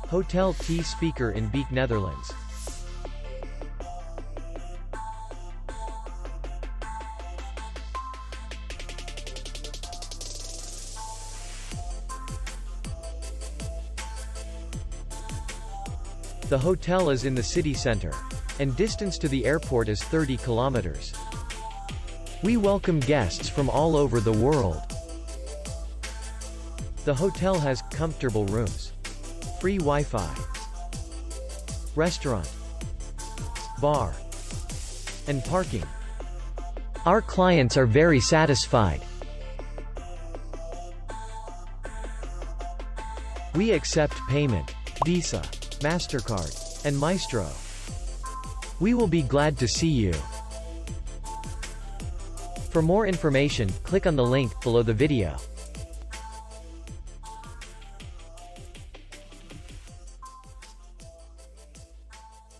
Hotel T Spijker in Beek, Netherlands. The hotel is in the city center, and distance to the airport is 30 kilometers. We welcome guests from all over the world. The hotel has comfortable rooms, free Wi-Fi, restaurant, bar, and parking. Our clients are very satisfied. We accept payment, Visa, MasterCard, and Maestro. We will be glad to see you. For more information, click on the link below the video.